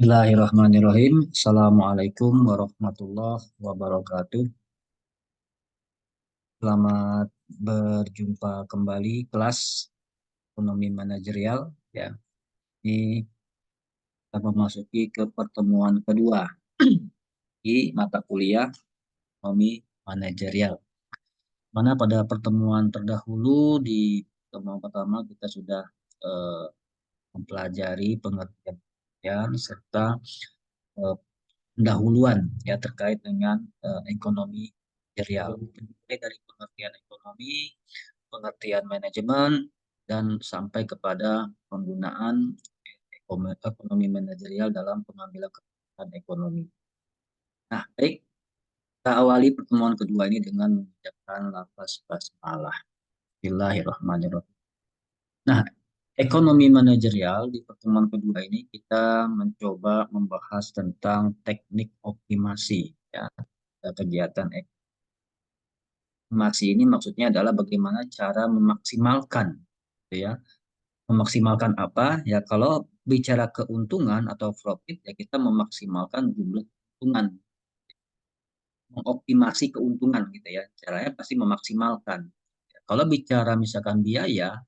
Bismillahirrahmanirrahim. Assalamualaikum warahmatullahi wabarakatuh. Selamat berjumpa kembali kelas ekonomi manajerial. Ya, ini kita memasuki ke pertemuan kedua di mata kuliah ekonomi manajerial. Mana pada pertemuan terdahulu di pertemuan pertama kita sudah eh, mempelajari pengertian serta eh, pendahuluan ya terkait dengan ekonomi manajerial. Mulai dari pengertian ekonomi, pengertian manajemen, dan sampai kepada penggunaan ekonomi manajerial dalam pengambilan keputusan ekonomi. Nah, baik, kita awali pertemuan kedua ini dengan mengucapkan lafaz basmalah. Bismillahirrahmanirrahim. Nah, ekonomi manajerial di pertemuan kedua ini kita mencoba membahas tentang teknik optimasi ya kegiatan optimasi ini maksudnya adalah bagaimana cara memaksimalkan, gitu ya. Memaksimalkan apa? Ya kalau bicara keuntungan atau profit, ya kita memaksimalkan jumlah keuntungan, mengoptimasi keuntungan gitu ya. Caranya pasti memaksimalkan. Kalau bicara misalkan biaya,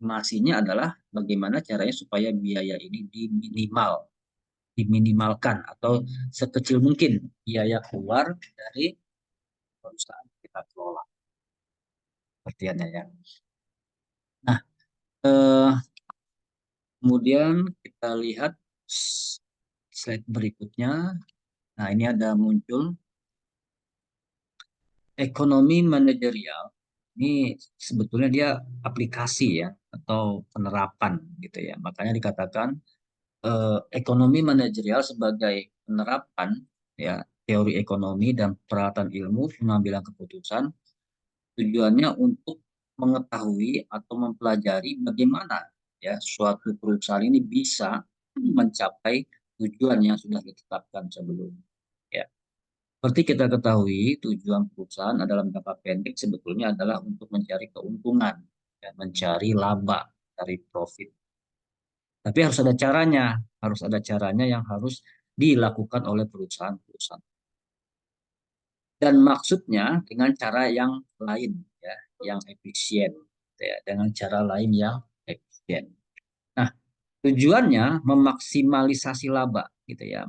optimasinya adalah bagaimana caranya supaya biaya ini diminimalkan atau sekecil mungkin biaya keluar dari perusahaan kita kelola. Artinya ya. Nah, eh, kemudian kita lihat slide berikutnya. Nah, ini ada muncul ekonomi manajerial. Ini sebetulnya dia aplikasi ya atau penerapan gitu ya. Makanya dikatakan ekonomi manajerial sebagai penerapan ya teori ekonomi dan peralatan ilmu pengambilan keputusan tujuannya untuk mengetahui atau mempelajari bagaimana ya suatu perusahaan ini bisa mencapai tujuan yang sudah ditetapkan sebelumnya. Ya. Seperti kita ketahui, tujuan perusahaan dalam jangka pendek sebetulnya adalah untuk mencari keuntungan, ya, mencari laba dari profit. Tapi harus ada caranya yang harus dilakukan oleh perusahaan-perusahaan. Dan maksudnya dengan cara yang lain, ya, yang efisien, ya, dengan cara lain yang efisien. Nah, tujuannya memaksimalisasi laba, gitu ya,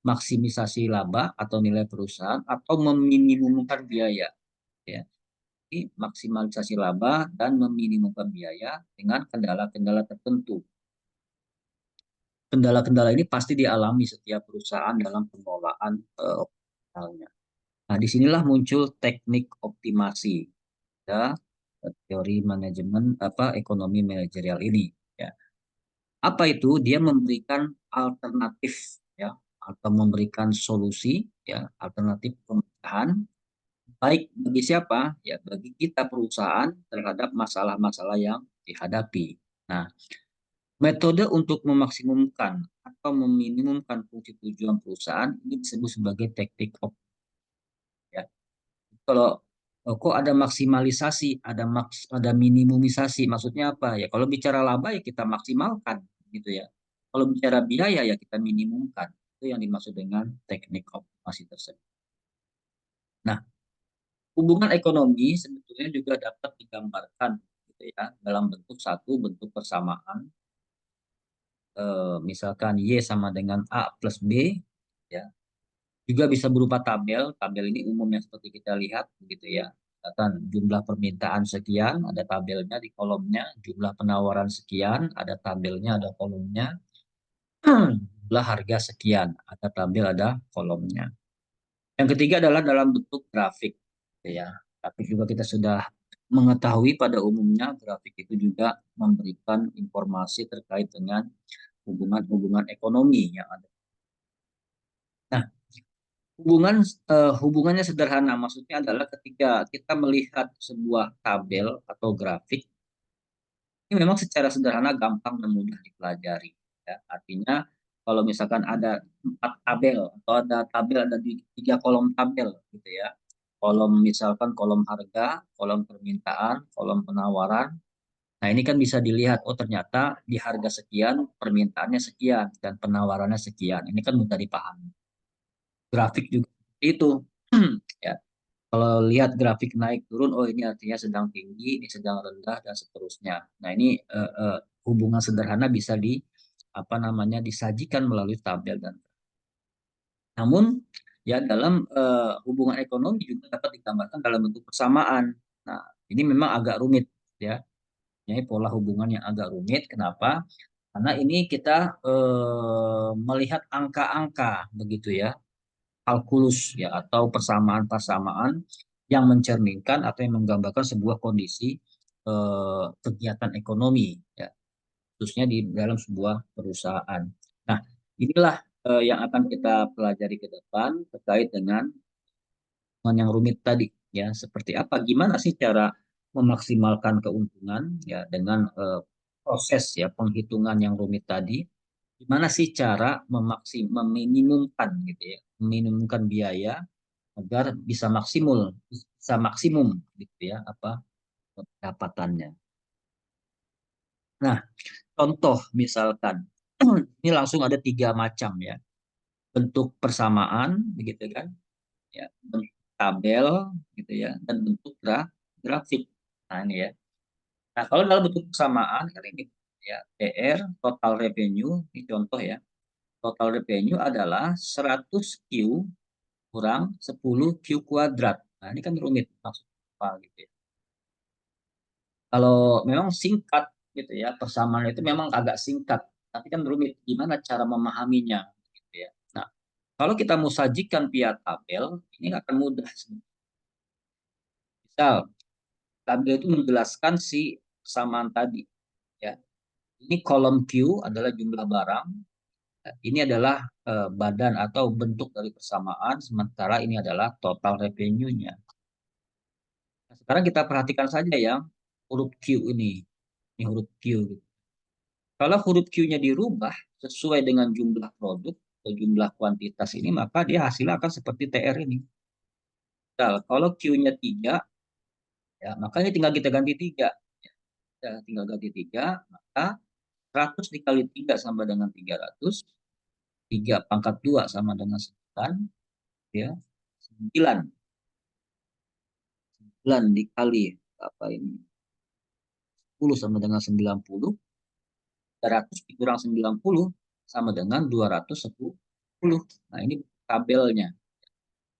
maksimisasi laba atau nilai perusahaan atau meminimumkan biaya, ya. Jadi, maksimalisasi laba dan meminimumkan biaya dengan kendala-kendala tertentu. Kendala-kendala ini pasti dialami setiap perusahaan dalam pengelolaan operasionalnya. Nah, disinilah muncul teknik optimasi ya, teori manajemen apa ekonomi manajerial ini. Ya. Apa itu? Dia memberikan alternatif ya atau memberikan solusi ya alternatif pemecahan baik bagi siapa? Ya bagi kita perusahaan terhadap masalah-masalah yang dihadapi. Nah, metode untuk memaksimumkan atau meminimumkan fungsi tujuan perusahaan ini disebut sebagai teknik optimasi. Ya. Kalau kok ada maksimalisasi, ada minimumisasi, maksudnya apa? Ya kalau bicara laba ya kita maksimalkan gitu ya. Kalau bicara biaya ya kita minimumkan. Itu yang dimaksud dengan teknik optimasi tersebut. Nah, hubungan ekonomi sebetulnya juga dapat digambarkan gitu ya dalam bentuk persamaan. Misalkan Y sama dengan A plus B ya. Juga bisa berupa tabel. Tabel ini umumnya seperti kita lihat begitu ya. Misalkan jumlah permintaan sekian, ada tabelnya di kolomnya. Jumlah penawaran sekian, ada tabelnya, ada kolomnya. Jumlah harga sekian, ada tabel, ada kolomnya. Yang ketiga adalah dalam bentuk grafik. Gitu ya. Grafik juga kita sudah mengetahui pada umumnya grafik itu juga memberikan informasi terkait dengan hubungan-hubungan ekonomi yang ada. Nah, hubungannya sederhana, maksudnya adalah ketika kita melihat sebuah tabel atau grafik, ini memang secara sederhana gampang dan mudah dipelajari. Ya. Artinya kalau misalkan ada 4 tabel atau ada tabel ada di 3 kolom tabel, gitu ya. Kolom misalkan kolom harga, kolom permintaan, kolom penawaran, Nah, ini kan bisa dilihat, oh ternyata di harga sekian, permintaannya sekian, dan penawarannya sekian. Ini kan mudah dipahami. Grafik juga seperti itu. Ya, kalau lihat grafik naik turun, oh ini artinya sedang tinggi, ini sedang rendah, dan seterusnya. Nah, ini hubungan sederhana bisa apa namanya disajikan melalui tabel dan. Namun ya dalam hubungan ekonomi juga dapat digambarkan dalam bentuk persamaan. Nah, ini memang agak rumit ya. Ini pola hubungan yang agak rumit. Kenapa? Karena ini kita melihat angka-angka begitu ya, kalkulus ya atau persamaan-persamaan yang mencerminkan atau yang menggambarkan sebuah kondisi kegiatan ekonomi ya, khususnya di dalam sebuah perusahaan. Nah, inilah yang akan kita pelajari ke depan terkait dengan yang rumit tadi ya, seperti apa, gimana sih cara memaksimalkan keuntungan ya dengan proses ya penghitungan yang rumit tadi, gimana sih cara meminimumkan gitu ya, meminimumkan biaya agar bisa maksimum gitu ya apa pendapatannya. Nah, contoh misalkan ini langsung ada tiga macam ya, bentuk persamaan begitu kan ya, bentuk tabel gitu ya, dan bentuk grafik. Nah ini ya. Nah kalau dalam bentuk persamaan kan ini ya, TR total revenue ini contoh ya. Total revenue adalah 100 Q kurang 10 Q kuadrat. Nah ini kan rumit maksudnya apa gitu ya. Kalau memang singkat gitu ya, persamaan itu memang agak singkat, tapi kan rumit gimana cara memahaminya gitu ya. Nah, kalau kita mau sajikan via tabel, ini akan mudah. Misal, tabel itu menjelaskan si persamaan tadi ya. Ini kolom Q adalah jumlah barang, ini adalah badan atau bentuk dari persamaan, sementara ini adalah total revenue-nya. Nah, sekarang kita perhatikan saja ya huruf Q ini huruf Q. Kalau huruf Q-nya dirubah sesuai dengan jumlah produk atau jumlah kuantitas ini, maka dia hasilnya akan seperti TR ini. Nah, kalau Q-nya 3, ya, maka ini tinggal kita ganti 3. Ya, tinggal ganti 3, maka 100 dikali 3 sama dengan 300, 3 pangkat 2 sama dengan 9, ya, 9, 9 dikali apa ini, 10 sama dengan 90, 300 dikurang 90 sama dengan 210. Nah, ini tabelnya.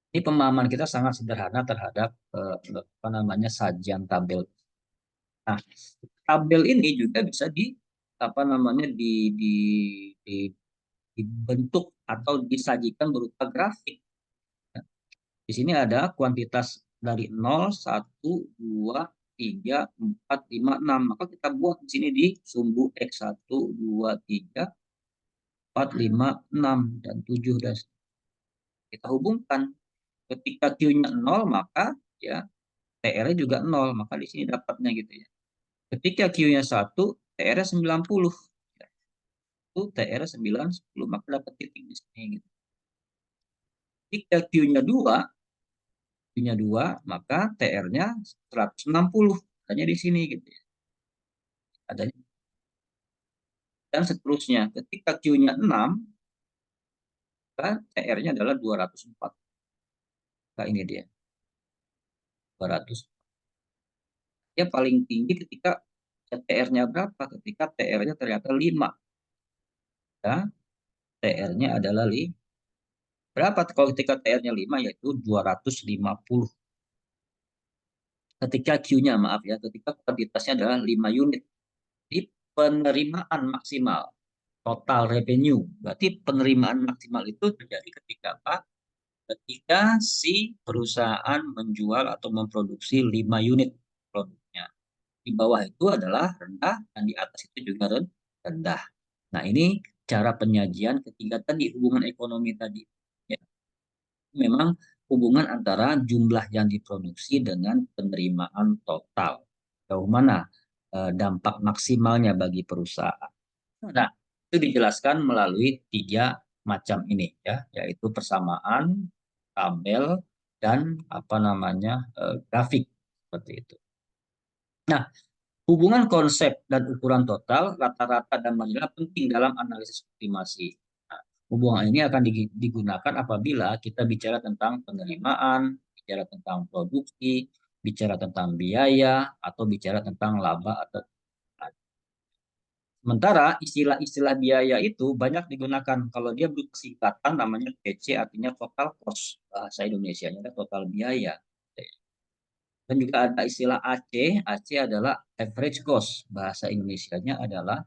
Ini pemahaman kita sangat sederhana terhadap apa namanya sajian tabel. Nah, tabel ini juga bisa apa namanya di dibentuk atau disajikan berupa grafik. Di sini ada kuantitas dari 0, 1, 2, 3, 4, 5, 6. Maka kita buat di sini di sumbu X 1, 2, 3, 4, 5, 6, dan 7. Dan kita hubungkan. Ketika Q-nya 0, maka ya TR-nya juga 0. Maka di sini dapatnya gitu ya. Ketika Q-nya 1, TR-nya 90. Itu TR 9, 10. Maka dapat titik di sini. Gitu. Ketika Q-nya 2, Q-nya 2, maka TR-nya 160. Adanya di sini gitu ya. Adanya. Dan seterusnya. Ketika Q-nya 6, maka TR-nya adalah 204. Nah, ini dia. 200. Dia paling tinggi ketika TR-nya berapa? Ketika TR-nya ternyata 5. Ya, TR-nya adalah 5. Berapa kalau ketika TR-nya 5? Yaitu 250. Ketika Q-nya, maaf ya, ketika kuantitasnya adalah 5 unit. Di penerimaan maksimal, total revenue. Berarti penerimaan maksimal itu terjadi ketika apa? Ketika si perusahaan menjual atau memproduksi 5 unit produknya. Di bawah itu adalah rendah, dan di atas itu juga rendah. Nah, ini cara penyajian ketiga tadi, hubungan ekonomi tadi. Ya, memang hubungan antara jumlah yang diproduksi dengan penerimaan total. Jauh mana dampak maksimalnya bagi perusahaan. Nah, itu dijelaskan melalui tiga macam ini ya, yaitu persamaan, tabel, dan apa namanya grafik seperti itu. Nah, Hubungan konsep dan ukuran total, rata-rata dan marginal penting dalam analisis optimasi. Nah, hubungan ini akan digunakan apabila kita bicara tentang penerimaan, bicara tentang produksi, bicara tentang biaya, atau bicara tentang laba atau sementara istilah-istilah biaya itu banyak digunakan. Kalau dia berupa singkatan namanya TC artinya total cost. Bahasa Indonesianya adalah total biaya. Dan juga ada istilah AC. AC adalah average cost. Bahasa Indonesianya adalah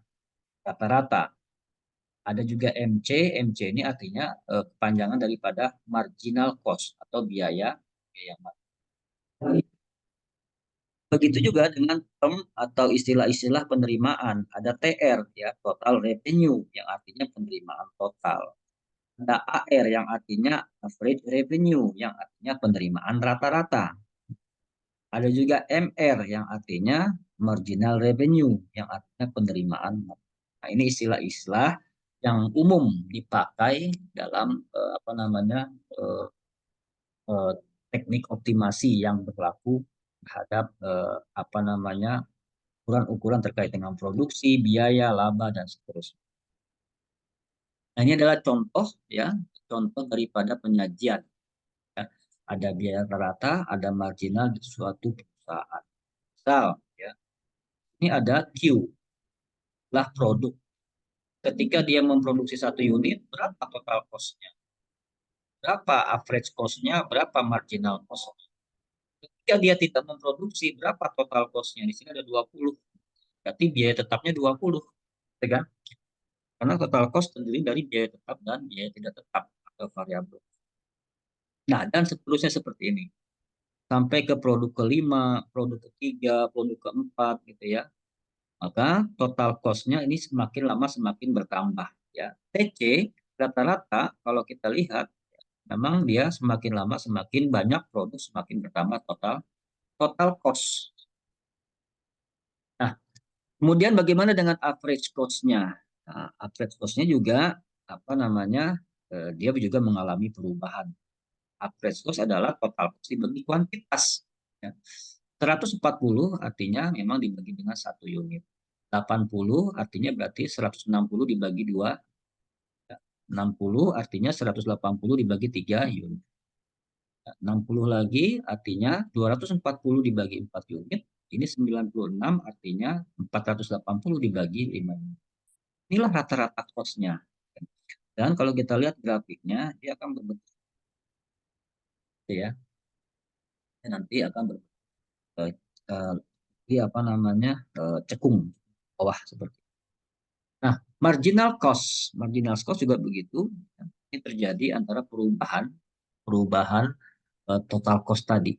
rata-rata. Ada juga MC. MC ini artinya kepanjangan daripada marginal cost atau biaya biaya marginal. Begitu juga dengan term atau istilah-istilah penerimaan. Ada TR, ya, total revenue, yang artinya penerimaan total. Ada AR yang artinya average revenue, yang artinya penerimaan rata-rata. Ada juga MR yang artinya marginal revenue, yang artinya penerimaan. Nah, ini istilah-istilah yang umum dipakai dalam apa namanya eh, eh, teknik optimasi yang berlaku terhadap apa namanya ukuran-ukuran terkait dengan produksi, biaya, laba, dan seterusnya. Nah, ini adalah contoh, ya, contoh daripada penyajian. Ya. Ada biaya rata, ada marginal di suatu perusahaan. Misal, ya, ini ada Q, lah produk. Ketika dia memproduksi satu unit, berapa total cost-nya? Berapa average cost-nya? Berapa marginal cost-nya? Ketika dia tidak memproduksi, berapa total cost-nya? Di sini ada 20. Berarti biaya tetapnya 20. Ya kan? Karena total cost terdiri dari biaya tetap dan biaya tidak tetap atau variabel. Nah, dan seterusnya seperti ini. Sampai ke produk kelima, produk ketiga, produk keempat gitu ya. Maka total cost-nya ini semakin lama semakin bertambah ya. TC rata-rata kalau kita lihat memang dia semakin lama semakin banyak produk semakin bertambah total total cost. Nah, kemudian bagaimana dengan average cost-nya? Nah, average cost-nya juga apa namanya? Dia juga mengalami perubahan. Average cost adalah total cost dibagi kuantitas. Ya. 140 artinya memang dibagi dengan satu unit. 80 artinya berarti 160 dibagi dua. 60 artinya 180 dibagi 3 unit. 60 lagi artinya 240 dibagi 4 unit. Ini 96 artinya 480 dibagi 5 unit. Inilah rata-rata cost-nya. Dan kalau kita lihat grafiknya, dia akan berbentuk ya. Nanti akan berbentuk apa namanya cekung bawah seperti. Nah, marginal cost juga begitu. Ini terjadi antara perubahan perubahan total cost tadi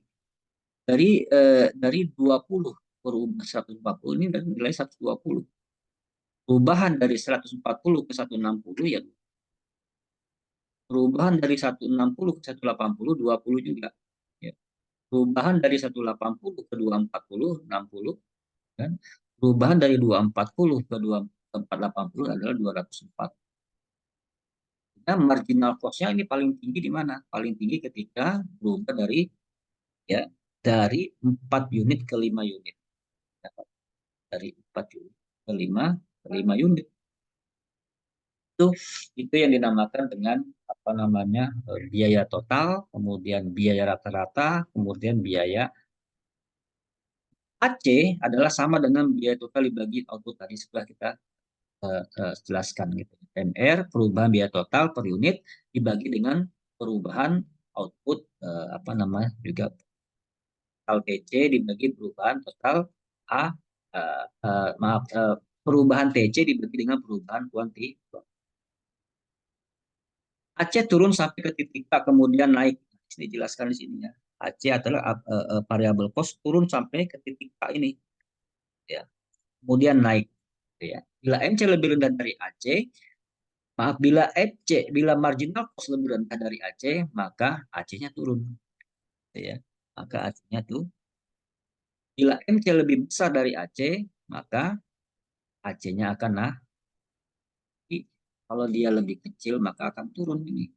dari 20 berubah 140 ini dari nilai 120. Perubahan dari 140 ke 160 ya perubahan dari 160 ke 180 20 juga. Ya. Perubahan dari 180 ke 240 60 kan. Perubahan dari 240 ke 480 adalah 204. Nah, marginal cost-nya ini paling tinggi di mana? Paling tinggi ketika berubah dari ya dari 4 unit ke 5 unit. Dari 4 unit ke 5 unit. Itu itu yang dinamakan dengan apa namanya? Biaya total, kemudian biaya rata-rata, kemudian biaya AC adalah sama dengan biaya total dibagi output tadi setelah kita jelaskan gitu. MR perubahan biaya total per unit dibagi dengan perubahan output apa namanya juga total TC dibagi perubahan total A maaf perubahan TC dibagi dengan perubahan kuantitas. AC turun sampai ke titik A kemudian naik. Ini dijelaskan di sini ya. AC adalah variabel cost turun sampai ke titik A ini ya. Kemudian naik ya. Bila MC lebih rendah dari AC, maaf, bila marginal cost lebih rendah dari AC, maka AC-nya turun. Ya. Maka AC-nya tuh. Bila MC lebih besar dari AC, maka AC-nya akan naik. Kalau dia lebih kecil, maka akan turun ini.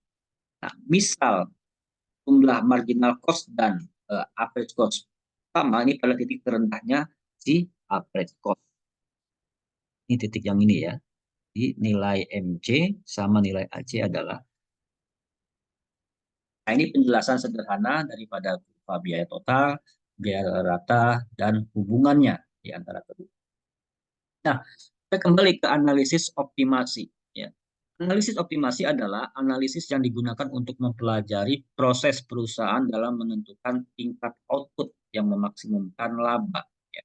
Nah, misal jumlah marginal cost dan average cost sama ini pada titik terendahnya si average cost. Ini titik yang ini ya. Jadi nilai MC sama nilai AC adalah. Nah, ini penjelasan sederhana daripada kurva biaya total, biaya rata, dan hubungannya di antara kedua. Nah, kita kembali ke analisis optimasi. Ya. Analisis optimasi adalah analisis yang digunakan untuk mempelajari proses perusahaan dalam menentukan tingkat output yang memaksimumkan laba. Ya.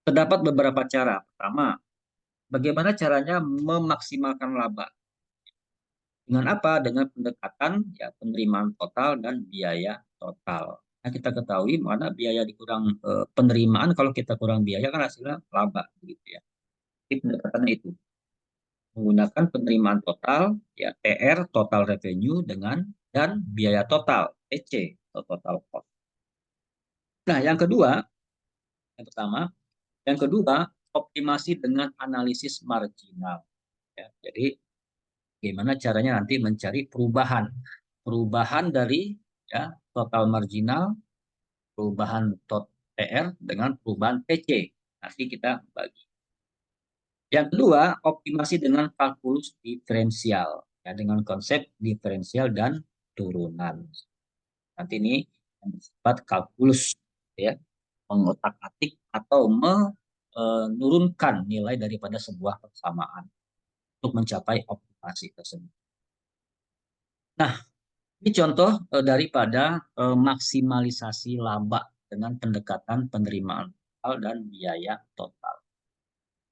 Terdapat beberapa cara. Pertama, bagaimana caranya memaksimalkan laba? Dengan apa? Dengan pendekatan ya penerimaan total dan biaya total. Nah, kita ketahui mana biaya dikurang penerimaan, kalau kita kurang biaya kan hasilnya laba begitu ya. Jadi pendekatannya itu menggunakan penerimaan total ya TR total revenue dengan dan biaya total TC atau total cost. Nah, yang pertama, yang kedua optimasi dengan analisis marginal ya. Jadi gimana caranya nanti mencari perubahan dari ya total marginal, perubahan tot TR dengan perubahan PC. Nanti kita bagi. Yang kedua, optimasi dengan kalkulus diferensial ya dengan konsep diferensial dan turunan. Nanti ini yang bersifat kalkulus ya, mengotak-atik atau menurunkan nilai daripada sebuah persamaan untuk mencapai optimasi tersebut. Nah, ini contoh daripada maksimalisasi laba dengan pendekatan penerimaan total dan biaya total.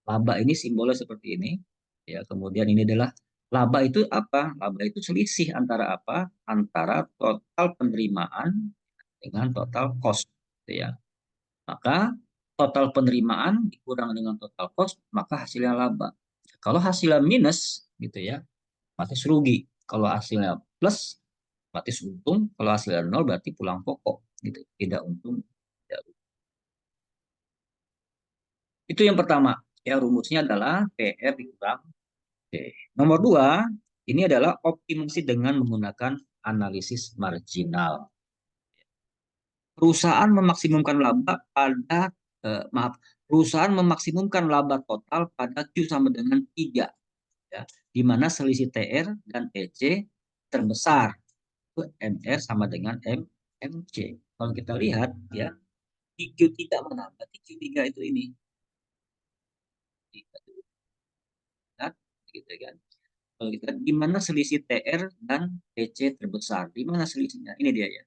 Laba ini simbolnya seperti ini. Ya, kemudian ini adalah laba itu apa? Laba itu selisih antara apa? Antara total penerimaan dengan total cost, gitu ya. Maka total penerimaan dikurang dengan total cost, maka hasilnya laba. Kalau hasilnya minus, gitu ya, otomatis rugi. Kalau hasilnya plus, otomatis untung. Kalau hasilnya nol, berarti pulang pokok. Gitu. Tidak untung. Tidak. Itu yang pertama. Ya, rumusnya adalah PR dikurang T. Nomor dua, ini adalah optimasi dengan menggunakan analisis marginal. Perusahaan memaksimumkan laba pada, perusahaan memaksimumkan laba total pada Q sama dengan 3. Ya, di mana selisih TR dan EC terbesar. MR sama dengan MC. Kalau kita lihat ya, di Q3 mana? Berarti Q3 itu ini. Gitu kan. Kalau kita di mana selisih TR dan TC terbesar? Di mana selisihnya? Ini dia ya.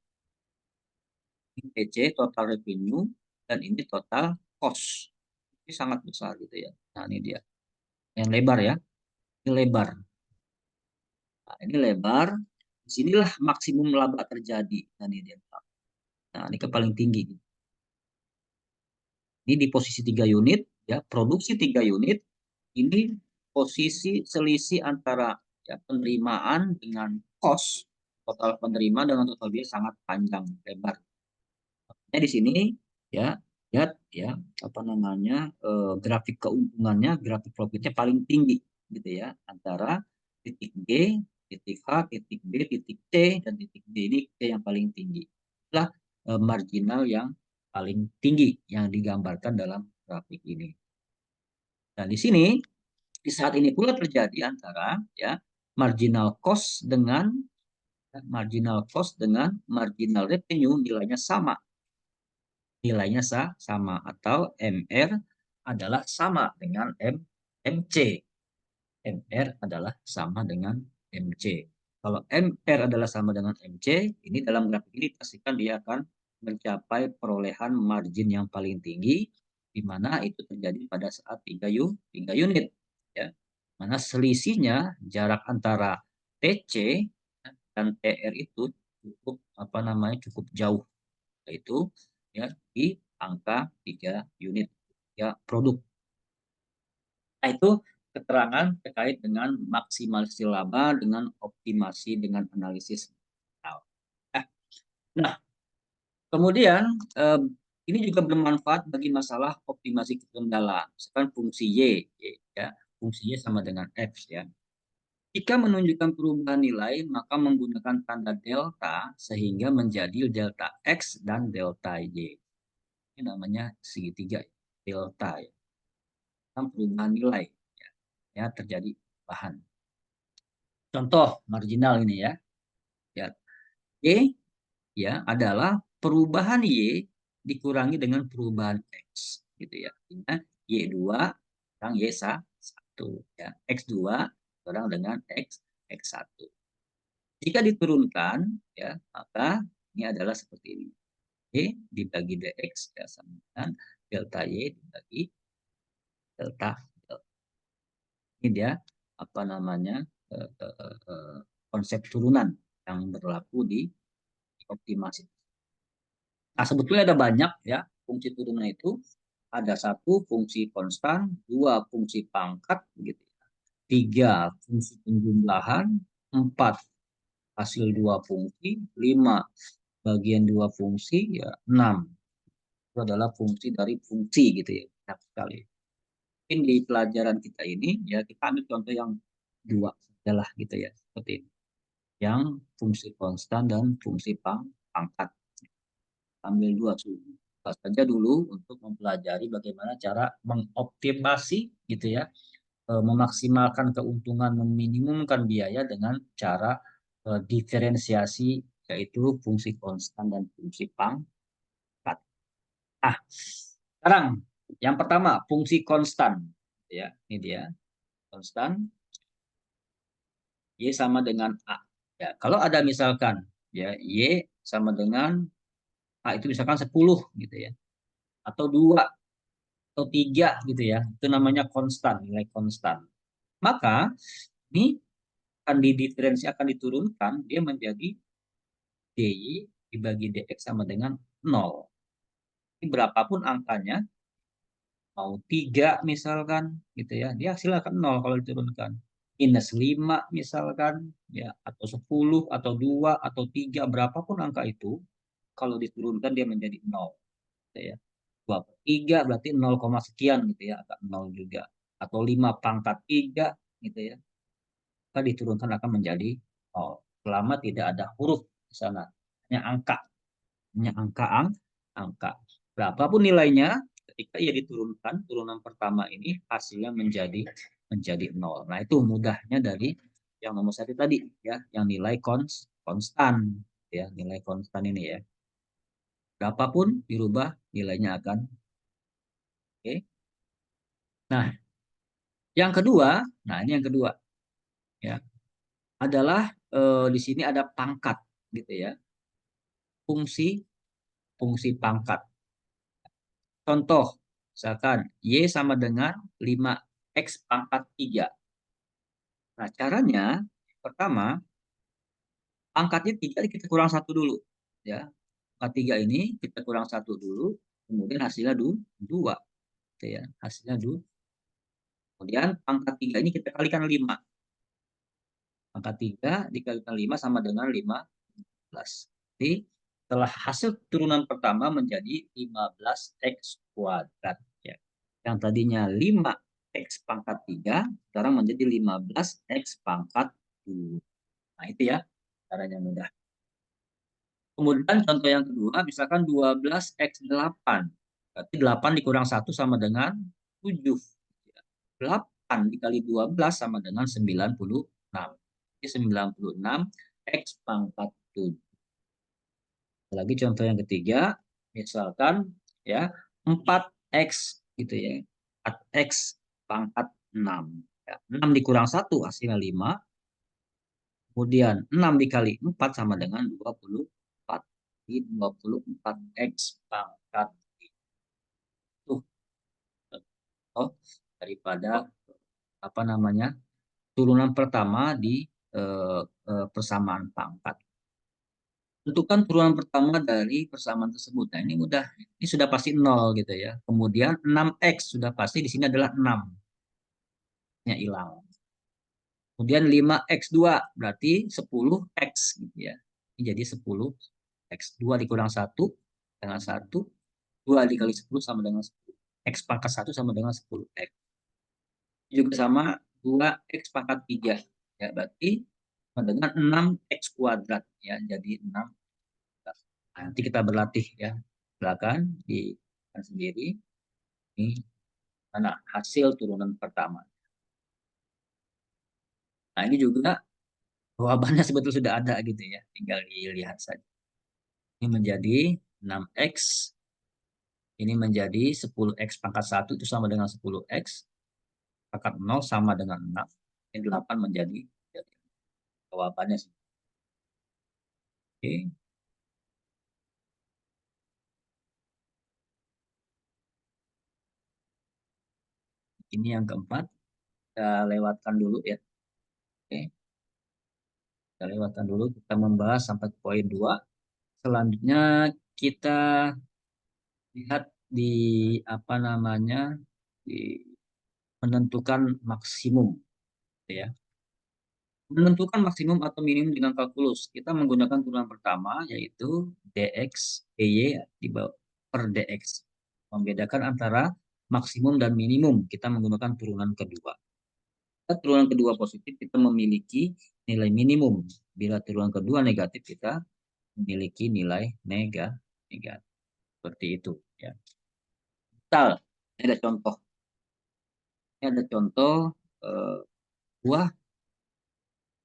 Ini TC total revenue dan ini total cost. Ini sangat besar gitu ya. Nah, ini dia. Yang lebar ya. Ini lebar. Nah, ini lebar. Disinilah maksimum laba terjadi. Nah, ini dia. Nah, ini ke paling tinggi. Ini di posisi 3 unit, ya, produksi 3 unit. Ini posisi selisih antara ya, penerimaan dengan cost, total penerimaan dengan total biaya sangat panjang, lebar. Nah, di sini ya, lihat ya, apa namanya, grafik keuntungannya, grafik profitnya paling tinggi gitu ya, antara titik G, titik H, titik B, titik C, dan titik D. Ini C yang paling tinggi. Itulah marginal yang paling tinggi yang digambarkan dalam grafik ini. Nah, di sini di saat ini pula terjadi antara ya marginal cost dengan marginal revenue nilainya sama. Nilainya sama atau MR adalah sama dengan MC. MR adalah sama dengan MC. Kalau MR adalah sama dengan MC, ini dalam grafik ini pastikan dia akan mencapai perolehan margin yang paling tinggi, di mana itu terjadi pada saat 3 unit. Ya. Mana selisihnya jarak antara TC dan TR itu cukup apa namanya cukup jauh, yaitu ya di angka 3 unit ya produk. Nah, itu keterangan terkait dengan maksimalisasi laba dengan optimasi dengan analisis. Nah, kemudian ini juga bermanfaat bagi masalah optimasi kendala. Misalkan fungsi ya, fungsi Y sama dengan X ya. Jika menunjukkan perubahan nilai, maka menggunakan tanda delta sehingga menjadi delta X dan delta Y. Ini namanya segitiga delta ya. perubahan nilai. Ya, terjadi perubahan. Contoh marginal ini ya. Ya, Y ya adalah perubahan Y dikurangi dengan perubahan X gitu ya. Artinya Y2 kurang Y1 ya. X2 kurang dengan X1. Jika diturunkan ya, maka ini adalah seperti ini. Y dibagi dx ya sama dengan delta Y dibagi delta. Ini dia apa namanya konsep turunan yang berlaku di optimasi. Nah, sebetulnya ada banyak ya fungsi turunan itu. Ada satu fungsi konstan, dua fungsi pangkat, gitu. Tiga fungsi penjumlahan, empat hasil dua fungsi, lima bagian dua fungsi, ya enam itu adalah fungsi dari fungsi gitu ya. Banyak sekali. Mungkin di pelajaran kita ini ya kita ambil contoh yang dua adalah gitu ya seperti ini. Yang fungsi konstan dan fungsi pangkat. Ambil dua suhu saja dulu untuk mempelajari bagaimana cara mengoptimasi gitu ya, memaksimalkan keuntungan, meminimumkan biaya dengan cara diferensiasi yaitu fungsi konstan dan fungsi pangkat. Nah, sekarang yang pertama fungsi konstan ya, ini dia konstan Y sama dengan A. Ya, kalau ada misalkan ya Y sama dengan A itu misalkan 10 gitu ya atau 2 atau 3 gitu ya. Itu namanya konstan, nilai konstan. Maka ini akan didiferensi akan diturunkan dia menjadi DY dibagi DX sama dengan 0. Ini berapapun angkanya, mau 3 misalkan gitu ya, dia hasilnya akan 0 kalau diturunkan. Minus 5 misalkan ya atau 10 atau 2 atau 3 berapapun angka itu kalau diturunkan dia menjadi 0 gitu ya. 2 per 3 berarti 0, sekian gitu ya, agak 0 juga. Atau 5 pangkat 3 gitu ya. Maka diturunkan akan menjadi 0. Selama tidak ada huruf di sana. Hanya angka. Hanya angka. Berapapun nilainya, ketika ia diturunkan, turunan pertama ini hasilnya menjadi 0. Nah, itu mudahnya dari yang nomor satu tadi ya, yang nilai konstan ya, nilai konstan ini ya. Berapapun dirubah nilainya akan oke. Nah, yang kedua, nah ini yang kedua ya, adalah di sini ada pangkat gitu ya. Fungsi fungsi pangkat. Contoh, misalkan Y sama dengan 5X pangkat 3. Nah, caranya pertama, pangkatnya 3 kita kurang satu dulu ya. Pangkat 3 ini kita kurang satu dulu, kemudian hasilnya 2 gitu ya. Hasilnya 2. Kemudian pangkat 3 ini kita kalikan 5. Pangkat 3 dikalikan 5 sama dengan 15. Jadi setelah hasil turunan pertama menjadi 15x kuadrat. Ya. Yang tadinya 5x pangkat 3, sekarang menjadi 15x pangkat 2. Nah itu ya, caranya mudah. Kemudian contoh yang kedua, misalkan 12x8. Berarti 8 dikurang 1 sama dengan 7. 8 dikali 12 sama dengan 96. Jadi 96x pangkat 7. Lagi contoh yang ketiga, misalkan ya 4x gitu ya. 4x pangkat 6. Ya, 6 dikurang 1 hasilnya 5. Kemudian 6 dikali 4 sama dengan 24. Jadi 24x pangkat itu oh, daripada apa namanya turunan pertama di persamaan pangkat. Tentukan turunan pertama dari persamaan tersebut. Nah, ini mudah. Ini sudah pasti 0 gitu ya. Kemudian 6x sudah pasti di sini adalah 6. Nya hilang. Kemudian 5x2 berarti 10x gitu ya. Ini jadi 10x. 2 dikurang 1 dengan 1. 2 dikali 10 sama dengan 10. X pangkat 1 sama dengan 10x. Juga sama 2x pangkat 3. Ya, berarti sama dengan 6x kuadrat ya. Jadi 6. Nanti kita berlatih ya. Silakan di sendiri. Ini Mana hasil turunan pertama. Nah, ini juga jawabannya sebetulnya sudah ada gitu ya. Tinggal dilihat saja. Ini menjadi 6x, ini menjadi 10x pangkat 1 itu sama dengan 10x, pangkat 0 sama dengan 6. Ini 8 jadi jawabannya. Oke, ini yang keempat. Kita lewatkan dulu ya. Oke, kita lewatkan dulu. Kita membahas sampai poin 2. Selanjutnya kita lihat di apa namanya, di menentukan maksimum ya. Menentukan maksimum atau minimum dengan kalkulus. Kita menggunakan turunan pertama yaitu dx dy di bawah per dx. Membedakan antara maksimum dan minimum kita menggunakan turunan kedua. Jika turunan kedua positif kita memiliki nilai minimum. Bila turunan kedua negatif kita memiliki nilai negatif. Seperti itu ya. Misal, ini ada contoh. Ini ada contoh eh, buah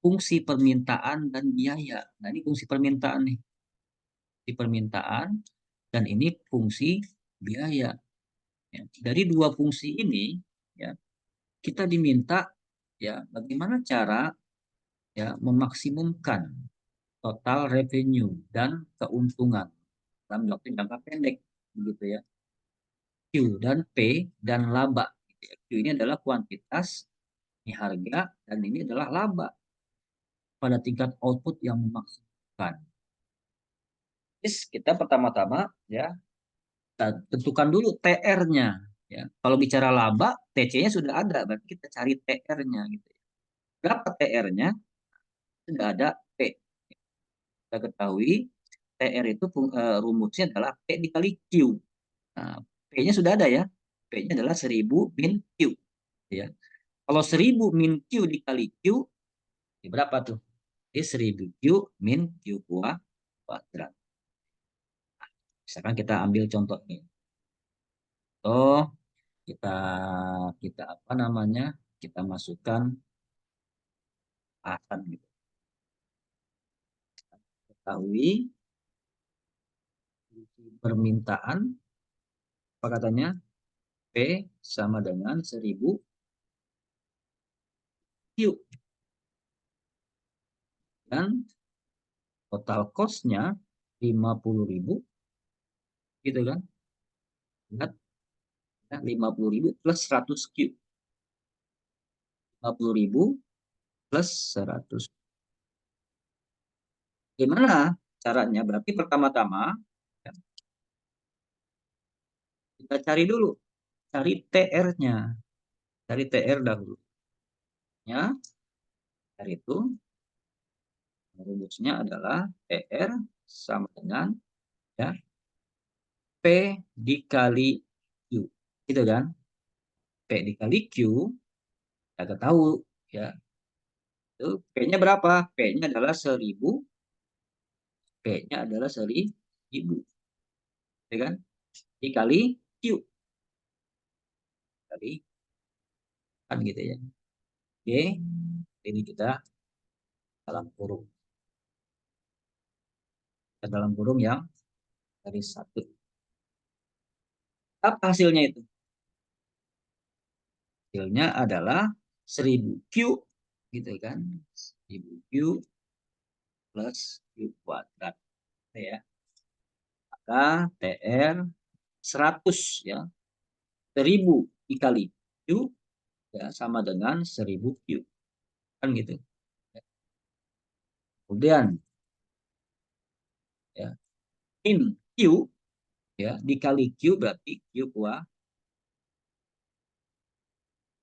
fungsi permintaan dan biaya. Nah, ini fungsi permintaan nih. Fungsi permintaan dan ini fungsi biaya. Ya. Dari dua fungsi ini, ya, kita diminta ya bagaimana cara ya memaksimumkan total revenue dan keuntungan dalam waktu jangka pendek, begitu ya. Q dan P dan laba. Q ini adalah kuantitas, ini harga, dan ini adalah laba pada tingkat output yang memaksimalkan. Terus kita pertama-tama ya kita tentukan dulu TR-nya. Ya. Kalau bicara laba, TC-nya sudah ada, berarti kita cari TR-nya gitu. Berapa TR-nya? Sudah ada P. Kita ketahui TR itu rumusnya adalah P dikali Q. Nah, P-nya sudah ada ya. P-nya adalah 1000 min Q. Ya. Kalau 1000 min Q dikali Q, ya berapa tuh? Ini 1000 Q min Q kuadrat. Misalkan kita ambil contoh ini. Oh, kita kita apa namanya? Kita masukkan akan gitu. Ketahui permintaan apa katanya? P sama dengan 1000 Q dan total cost-nya 50.000 gitu kan. Lihat ya, 50.000 plus 100 Q. 50.000 plus 100. Gimana caranya? Berarti pertama-tama ya, kita cari dulu, cari TR-nya. Cari TR dahulu. Ya, TR itu rumusnya adalah TR sama dengan ya P dikali Q. Gitu kan? P dikali Q, kita tahu ya. Itu P-nya berapa? P-nya adalah 1000, P-nya adalah 1000, ya kan? Dikali Q. Kali kan gitu ya. Oke, ini kita dalam kurung. Kita dalam kurung yang dari satu. Apa hasilnya itu? Hasilnya adalah 1000 Q gitu kan. 1000 Q plus Q kuadrat ya. Maka TR 100 ya. 1000 dikali Q ya sama dengan 1000 Q. Kan gitu. Kemudian ya min Q ya dikali Q berarti Q kuadrat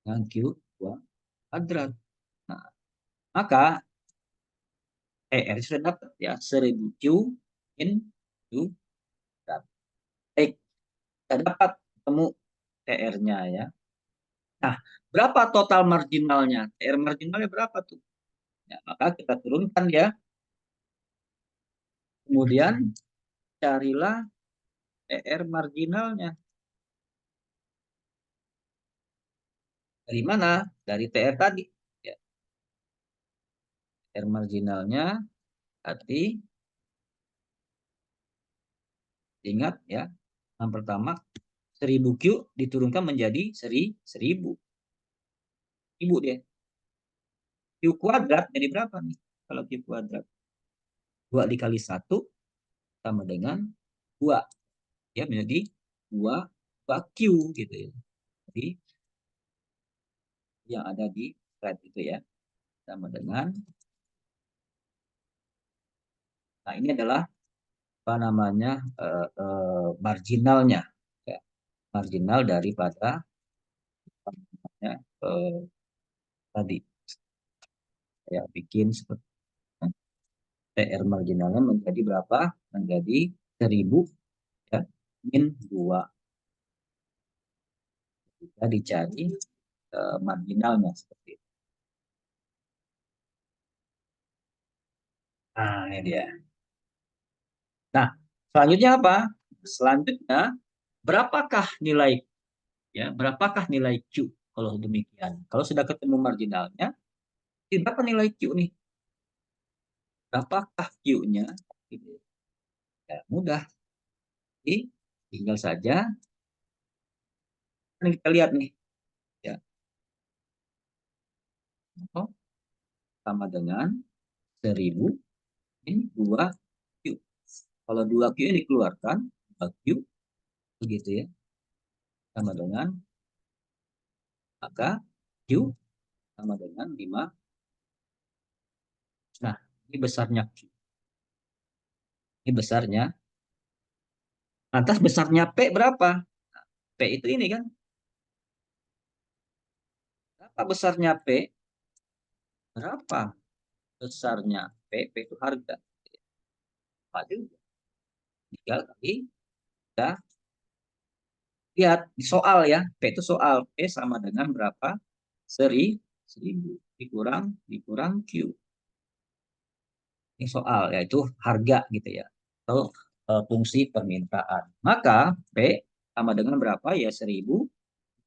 dengan Q kuadrat. Nah, maka TR sudah dapat ya 1000 Q min Q kuadrat. Baik, kita dapat ketemu TR-nya ya. Nah, berapa total marginalnya? TR marginalnya berapa tuh? Ya, maka kita turunkan ya. Kemudian carilah TR marginalnya. Dari mana? Dari TR tadi. Ya, TR marginalnya berarti ingat ya, yang pertama 1000 Q diturunkan menjadi 1000. Ibu dia. Q kuadrat jadi berapa nih? Kalau Q kuadrat. 2 dikali 1 sama dengan 2. Ya, menjadi 2 Q gitu ya. Jadi yang ada di slide itu ya. Sama dengan, nah ini adalah apa namanya, marginalnya. Ya, marginal daripada ya, tadi. Saya bikin seperti TR marginalnya menjadi berapa? Menjadi 1000 ya, min 2. Kita dicari marginalnya seperti itu. Nah, ini dia. Nah, selanjutnya apa? Selanjutnya, berapakah nilai ya? Berapakah nilai Q kalau demikian? Kalau sudah ketemu marginalnya, berapa nilai Q nih? Berapakah Q-nya? Ya, mudah. Jadi, tinggal saja kita lihat nih. Ya, sama dengan 1000 ini 2Q. Kalau 2Q ini dikeluarkan, 2Q begitu ya, sama dengan, maka Q sama dengan 5. Nah, ini besarnya Q. Ini besarnya. Lantas besarnya P berapa? P itu ini kan. Berapa besarnya P? Berapa besarnya P? P itu harga. Apa juga? 3 kali. Kita lihat di soal ya. P itu soal. P sama dengan berapa? 1000 dikurang Q. Ini soal, yaitu harga gitu ya. Atau fungsi permintaan. Maka P sama dengan berapa? Ya 1000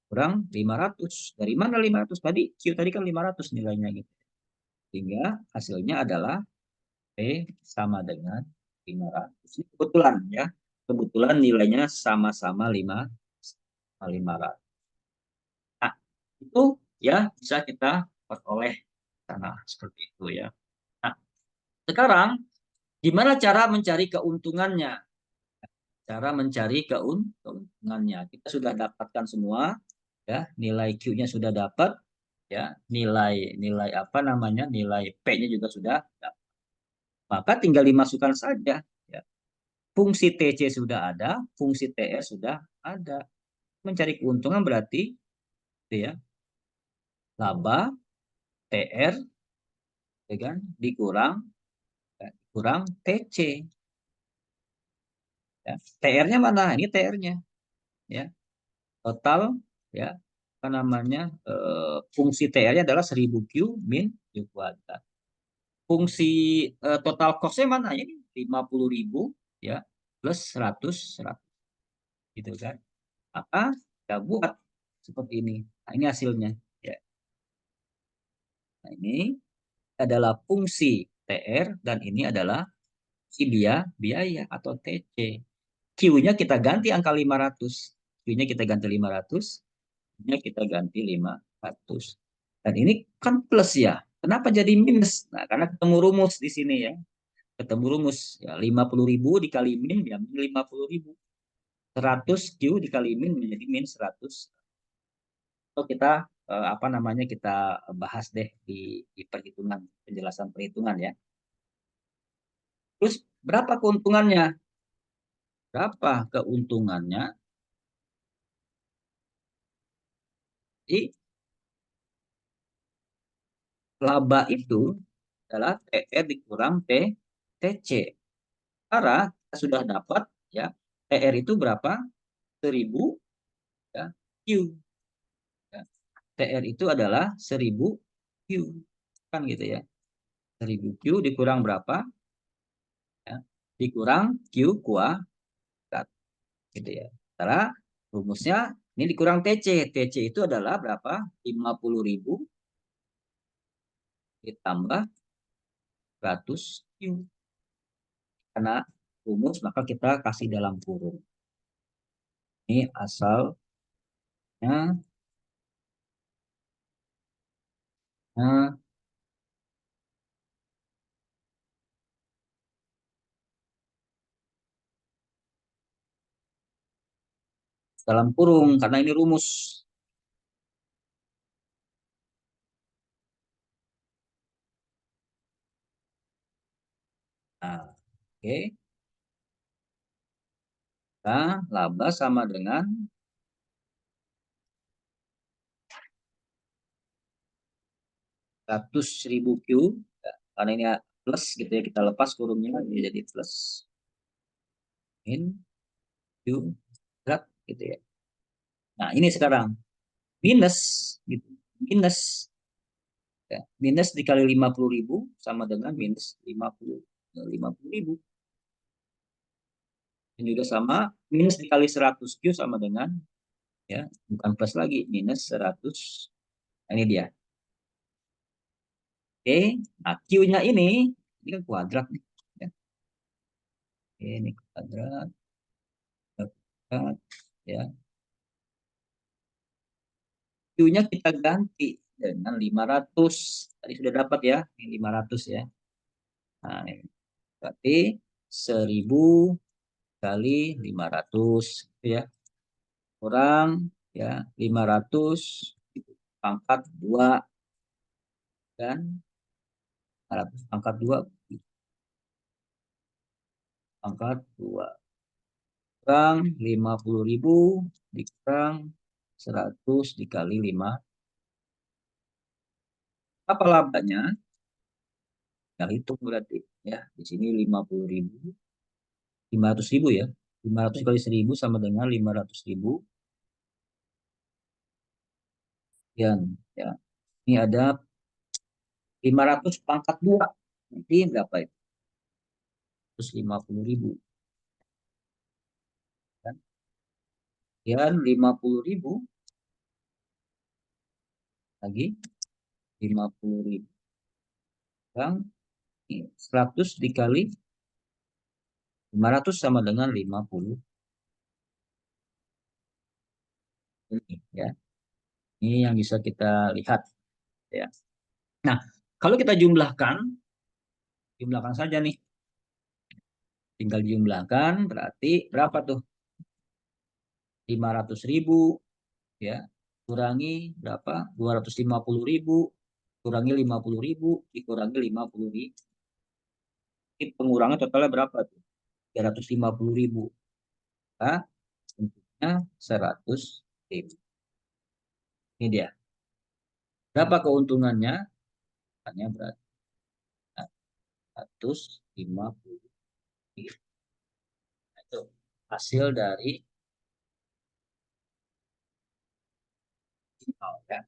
kurang 500. Dari mana 500? Tadi Q tadi kan 500 nilainya gitu. Sehingga hasilnya adalah P sama dengan 500. Ini kebetulan ya. Kebetulan nilainya sama-sama 500. Nah, itu ya bisa kita peroleh karena seperti itu ya. Nah, sekarang gimana cara mencari keuntungannya? Cara mencari keuntungannya. Kita sudah dapatkan semua ya, nilai Q-nya sudah dapat ya, nilai nilai apa namanya? Nilai P-nya juga sudah dapat. Maka tinggal dimasukkan saja ya. Fungsi TC sudah ada, fungsi TR sudah ada. Mencari keuntungan berarti gitu ya, laba TR ya kan dikurang ya, kurang TC ya. TR-nya mana? Ini TR-nya ya. Total ya, apa namanya, fungsi TR-nya adalah 1000 Q min Q kuadrat. Fungsi total cost-nya mana? Ini 50.000 ya plus 100 gitu kan. Maka kita buat seperti ini. Nah, ini hasilnya ya. Nah, ini adalah fungsi TR dan ini adalah fungsi biaya atau TC. Q-nya kita ganti angka 500. Q-nya kita ganti 500, Q-nya kita ganti 500. Dan ini kan plus ya. Kenapa jadi minus? Nah, karena ketemu rumus di sini ya. Ketemu rumus ya, 50.000 dikali min ya min 50.000. 100 Q dikali min menjadi min 100. So kita apa namanya, kita bahas deh di perhitungan, penjelasan perhitungan ya. Terus berapa keuntungannya? Berapa keuntungannya? Di laba itu adalah TR dikurang TC. Karena kita sudah dapat ya, TR itu berapa? 1000 ya, Q. Ya. TR itu adalah 1000 Q. Kan gitu ya. 1000 Q dikurang berapa? Ya. Dikurang Q kuadrat gitu ya. Sementara rumusnya Ini dikurang TC. TC itu adalah berapa? 50.000 ditambah 100 Q. Karena rumus maka kita kasih dalam kurung. Ini asalnya nah, dalam kurung karena ini rumus. Nah, oke. Nah, laba sama dengan 100.000 Q. Ya, karena ini plus gitu ya, kita lepas kurungnya jadi plus min Q berat gitu ya. Nah, ini sekarang minus gitu. Minus ya, minus dikali 50.000 sama dengan minus 50.000. Dan juga sama minus dikali 100 Q sama dengan ya, bukan plus lagi, minus 100. Nah, ini dia. Oke, nah Q-nya ini kan kuadrat nih. Ya. Oke, ini kuadrat, kuadrat, ya. Q-nya kita ganti dengan 500. Tadi sudah dapat ya, ini 500 ya. Nah, ini berarti 1.000 kali 500 ya. Kurang ya 500 pangkat 2 dan 500 pangkat 2 pangkat 2 kurang 50.000 dikurang 100 dikali 5. Apa labanya? Kita hitung berarti ya. Di sini 50.000, 500.000 ya. 500 kali 1.000 sama dengan 500.000 sekian ya. Ini ada 500 pangkat 2. Nanti berapa itu? 150.000 kan? Sekian 50.000 lagi 50.000 yang 100 dikali 500 sama dengan 50 ini ya. Ini yang bisa kita lihat ya. Nah, kalau kita jumlahkan saja nih. Tinggal jumlahkan berarti berapa tuh? 500.000 ya. Kurangi berapa? 250.000 kurangi 50.000 dikurangi 50.000. Ini pengurangan totalnya berapa tuh? 350.000. Nah, tentunya 100.000. Ini dia. Berapa keuntungannya? Hanya berarti 150. Itu hasil dari marginal ya.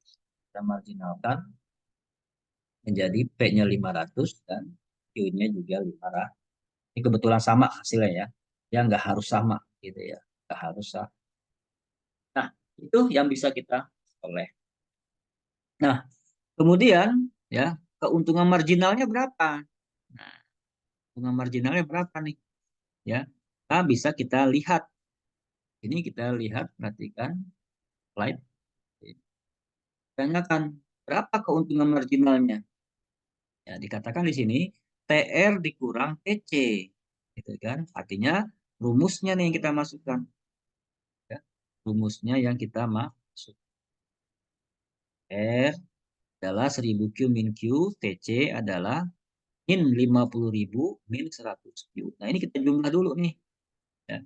Kita marginalkan menjadi P-nya 500 dan Q-nya juga 500. Ini kebetulan sama hasilnya ya. Ya nggak harus sama gitu ya. Nggak harus sama. Nah, itu yang bisa kita oleh. Nah, kemudian ya keuntungan marginalnya berapa? Nah, keuntungan marginalnya berapa nih? Ya, nah, bisa kita lihat. Ini kita lihat, perhatikan slide. Tanyakan berapa keuntungan marginalnya? Ya, dikatakan di sini TR dikurang TC, gitu kan? Artinya rumusnya nih yang kita masukkan. Ya. Rumusnya yang kita masuk. R adalah 1.000 Q min Q, TC adalah min 50.000 min 100 Q. Nah, ini kita jumlah dulu nih. Ya.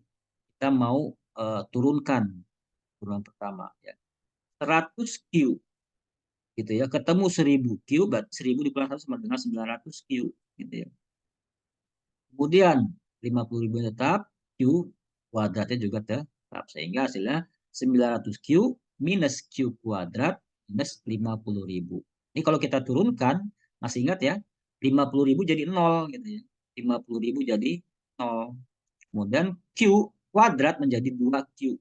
Kita mau turunkan turunan pertama ya. 100 Q gitu ya. Ketemu 1.000 Q, berarti 1.000 dikurang 1 sama dengan 900 Q gitu ya. Kemudian 50.000 tetap, Q kuadratnya juga tetap. Sehingga hasilnya 900 Q minus Q kuadrat minus 50.000. Ini kalau kita turunkan, masih ingat ya, 50.000 jadi 0 gitu ya. 50.000 jadi 0. Kemudian Q kuadrat menjadi 2Q.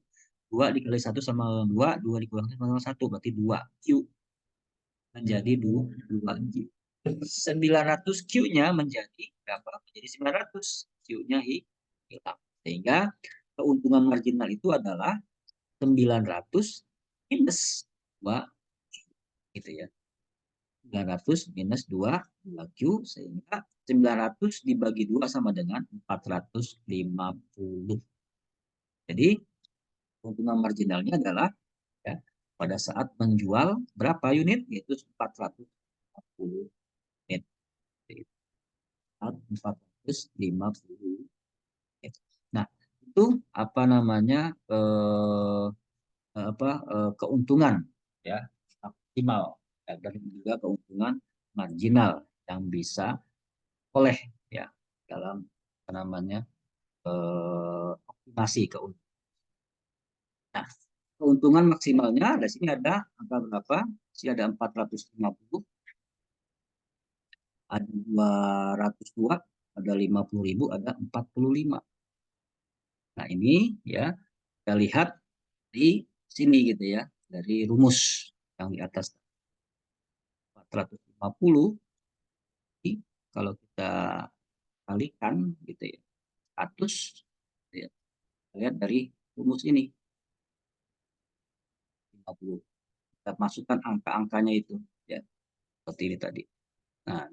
2 dikali 1 sama 2, 2 dikurangi 1 sama 1, berarti 2. Q menjadi 2 Q. 900 Q-nya menjadi berapa? Menjadi 900. Q-nya hilang. Sehingga keuntungan marginal itu adalah 900 minus 2 gitu ya. 900 minus 2 Q, sehingga 900 dibagi 2 sama dengan 450. Jadi keuntungan marginalnya adalah ya, pada saat menjual berapa unit, yaitu 450 unit. 450 unit. Nah, itu apa namanya keuntungan ya maksimal ya, dan juga keuntungan marginal yang bisa oleh ya dalam apa namanya optimasi keuntungan. Nah, keuntungan maksimalnya di sini ada angka berapa? Di sini ada 450, ada 202, ada 50.000, ada 45. Nah, ini ya kita lihat di sini gitu ya, dari rumus yang di atas 450, kalau kita kalikan gitu ya 100 ya, lihat dari rumus ini 50, kita masukkan angka-angkanya itu ya seperti ini tadi. Nah,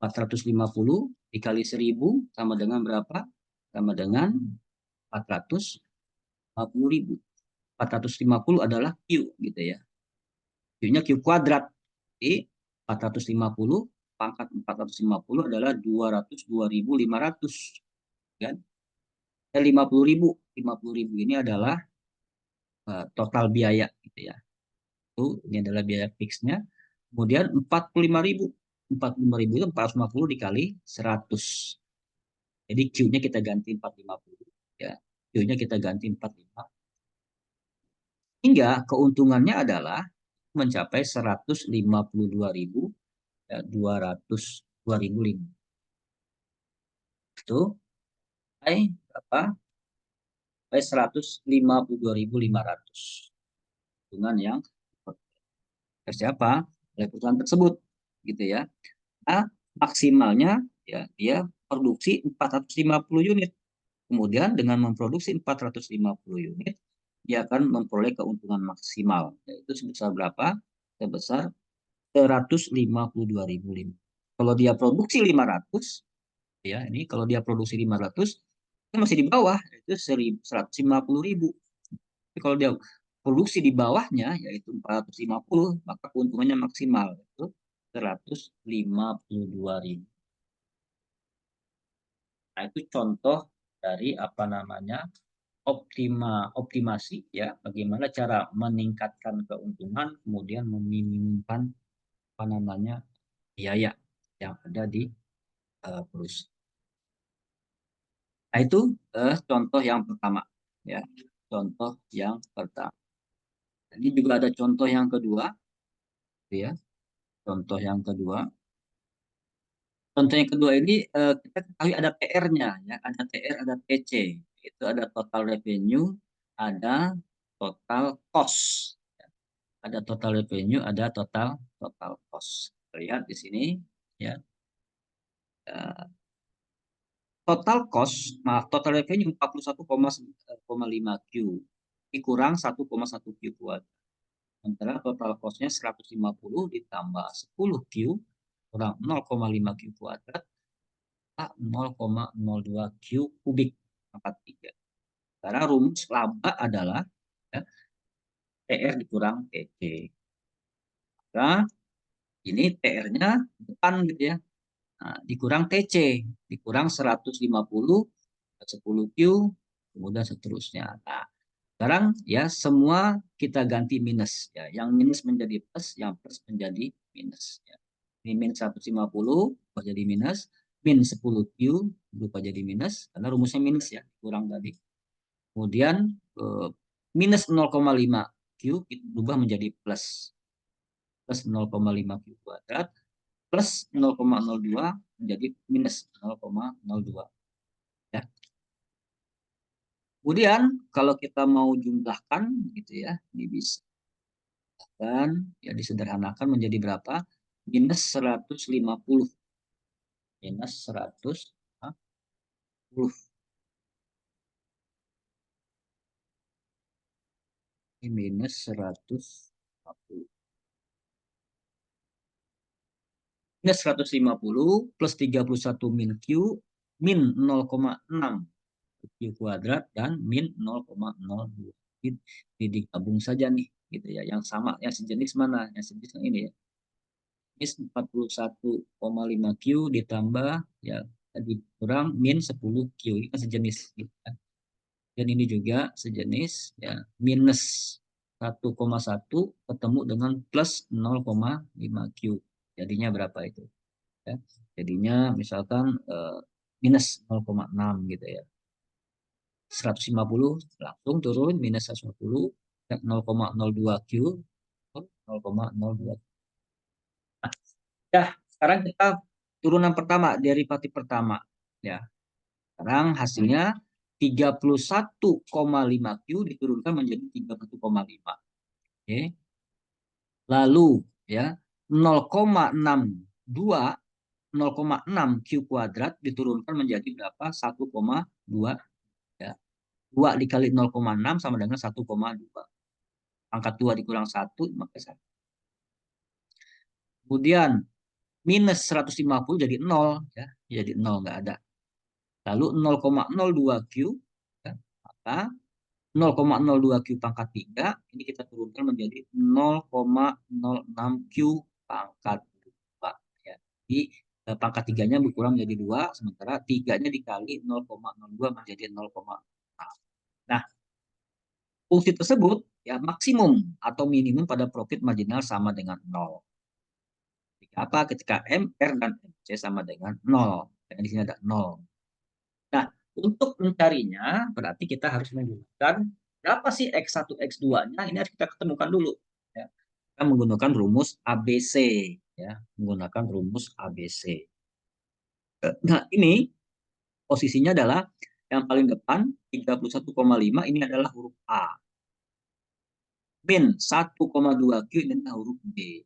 450 dikali 1000 sama dengan berapa? Sama dengan 450.000. 450 adalah Q gitu ya. Q-nya Q kuadrat. Jadi 450 pangkat 450 adalah 202.500 kan? Dan 50.000. 50.000 ini adalah total biaya gitu ya. Ini adalah biaya fixnya. Kemudian 45.000. 45.000 itu 450 dikali 100. Jadi Q-nya kita ganti 450 ya. Q-nya kita ganti 45. Hingga keuntungannya adalah mencapai 152.200 itu apa? 152.500 keuntungan yang siapa? Oleh perusahaan tersebut gitu ya. Nah, maksimalnya ya dia produksi 450 unit. Kemudian dengan memproduksi 450 unit, dia akan memperoleh keuntungan maksimal, yaitu sebesar berapa? Sebesar 152.000. Kalau dia produksi 500, ya ini kalau dia produksi 500, itu masih di bawah, itu 150.000. Tapi kalau dia produksi di bawahnya, yaitu 450, maka keuntungannya maksimal, yaitu 152.000. Nah, itu contoh dari apa namanya optimasi ya, bagaimana cara meningkatkan keuntungan kemudian meminimumkan apa namanya biaya yang ada di perusahaan. Nah, itu contoh yang pertama ya, contoh yang pertama. Ini juga ada contoh yang kedua ya, contoh yang kedua. Contoh yang kedua ini kita ketahui ada TR-nya ya, ada TR, ada TC. Itu ada total revenue, ada total cost. Ada total revenue, ada total cost. Lihat di sini ya. Total cost, maaf, total revenue 41,5 Q dikurang 1,1 Q kuadrat. Sementara total cost-nya 150 ditambah 10 Q kurang 0,5 Q kuadrat 0,02 Q kubik pangkat 3. Karena rumus laba adalah ya, TR dikurang TC. Maka ini TR-nya depan gitu ya. Nah, dikurang TC, dikurang 150, 10 Q, kemudian seterusnya. Nah, sekarang ya semua kita ganti minus ya. Yang minus menjadi plus, yang plus menjadi minus ya. Ini min 150 berubah jadi minus, min 10 Q berubah jadi minus karena rumusnya minus ya, kurang tadi. Kemudian minus 0,5 Q berubah menjadi plus 0,5 Q kuadrat plus 0,02 menjadi minus 0,02 ya. Kemudian kalau kita mau jumlahkan gitu ya, ini bisa kan ya disederhanakan menjadi berapa? Minus 150. Minus 150. Ini minus 150. Minus 150 plus 31 min Q min 0,6 Q kuadrat dan min 0,02. Ini digabung saja nih gitu ya. Yang sama, yang sejenis mana? Yang sejenis yang ini ya. Min 41,5 Q ditambah ya tadi kurang min 10 Q. Ini kan sejenis gitu kan. Dan ini juga sejenis ya minus 1,1 ketemu dengan plus 0,5 Q. Jadinya berapa itu? Ya. Jadinya misalkan minus 0,6 gitu ya. 150 langsung turun minus 150 0,02 Q 0,02. Nah, ya, sekarang kita turunan pertama, derivatif pertama. Ya, sekarang hasilnya 31,5 Q diturunkan menjadi 31,5. Oke. Lalu ya 0,62 0,6 Q kuadrat diturunkan menjadi berapa? 1,2 ya. 2 dikali 0,6 sama dengan 1,2. Angkat 2 dikurang 1 maka 1. Kemudian minus 150 jadi 0 ya. Jadi 0 enggak ada. Lalu 0,02 Q ya, maka 0,02 Q pangkat 3 ini kita turunkan menjadi 0,06 Q pangkat 2 ya. Jadi pangkat 3-nya berkurang menjadi 2 sementara 3-nya dikali 0,02 menjadi 0,6. Nah, fungsi tersebut ya maksimum atau minimum pada profit marginal sama dengan 0. Apa ketika MR dan MC sama dengan 0. Dan di sini ada 0. Nah, untuk mencarinya berarti kita harus menggunakan berapa sih X1 X2-nya? Ini harus kita ketemukan dulu ya. Kita menggunakan rumus ABC ya, menggunakan rumus ABC. Nah, ini posisinya adalah yang paling depan 31,5 ini adalah huruf A. Min 1,2 Q ini adalah huruf B.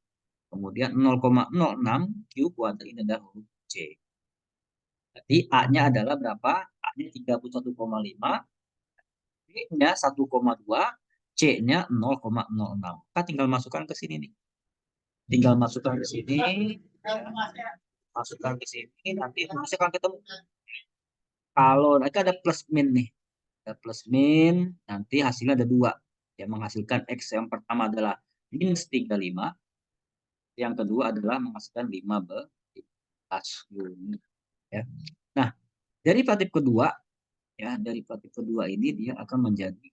Kemudian 0,06 Q kuadrat ini adalah huruf C. Jadi A-nya adalah berapa? A-nya 31,5, B-nya 1,2, C-nya 0,06. Kita tinggal masukkan ke sini nih. Tinggal masukkan ke sini. Masukkan ke sini, nanti rumusnya akan ketemu. Kalau nanti ada plus min nih. Ada plus min, nanti hasilnya ada 2. Yang menghasilkan X yang pertama adalah minus 35. Yang kedua adalah menghasilkan 15 unit. Ya. Nah, derivatif kedua ya derivatif kedua ini dia akan menjadi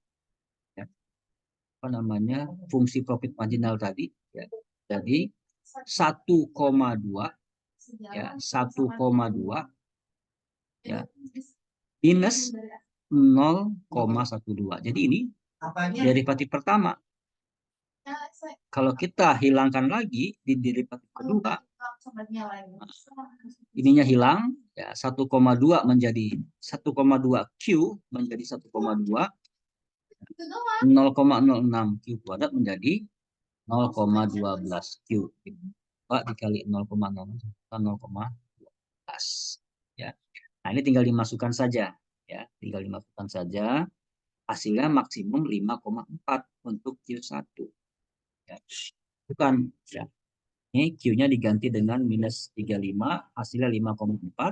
ya, apa namanya fungsi profit marginal tadi ya. Jadi 1,2 ya 1,2 ya minus 0,12. Jadi ini derivatif pertama. Kalau kita hilangkan lagi di derivatif kedua, ininya hilang ya 1,2 menjadi 1,2 Q menjadi 1,2 0,06 Q kuadrat menjadi 0,12 Q. Pak dikali 0,0 ya. Nah, ini tinggal dimasukkan saja ya, tinggal dimasukkan saja. Hasilnya maksimum 5,4 untuk Q1. Ya. Bukan ya. Ini Q-nya diganti dengan minus 35, hasilnya 5,4.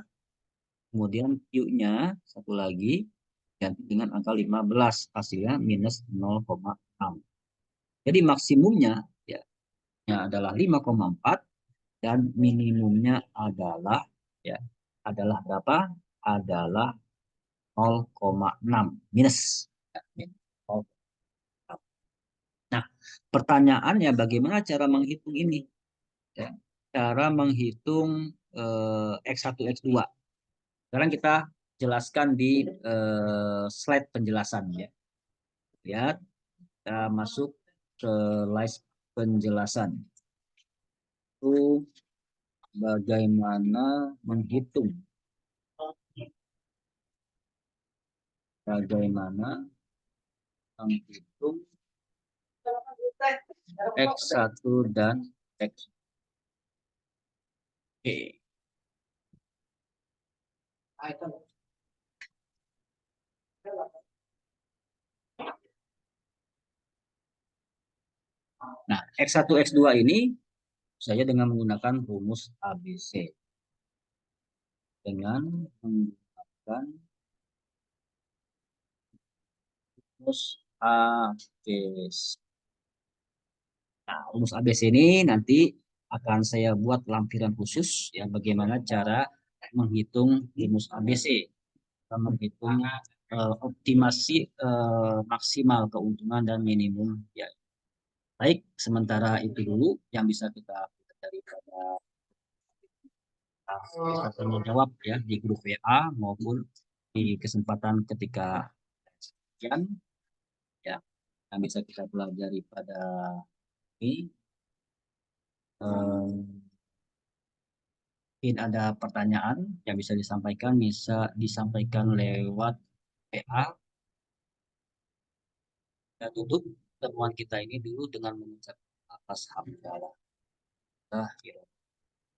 Kemudian Q-nya satu lagi ganti dengan angka 15, hasilnya minus 0,6. Jadi maksimumnya ya adalah 5,4 dan minimumnya adalah ya berapa? Adalah 0,6 minus. Nah, pertanyaannya bagaimana cara menghitung ini? Ya, cara menghitung X1 X2. Sekarang kita jelaskan di slide penjelasan ya. Lihat, kita masuk ke slide penjelasan. Itu bagaimana menghitung bagaimana menghitung X1 dan X2. Oke. Nah, X1, X2 ini saya dengan menggunakan rumus ABC. Dengan menggunakan rumus ABC. Nah, rumus ABC ini nanti akan saya buat lampiran khusus ya bagaimana cara menghitung rumus ABC. Menghitung optimasi maksimal keuntungan dan minimum ya. Baik, sementara itu dulu yang bisa kita daripada kita tanya jawab ya di grup WA maupun di kesempatan ketika sekian ya yang bisa kita pelajari pada ini. Mungkin ada pertanyaan yang bisa disampaikan lewat WA. Kita tutup temuan kita ini dulu dengan mengucapkan atas hamdalah.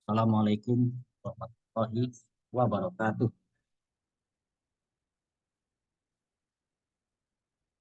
Assalamualaikum warahmatullahi wabarakatuh.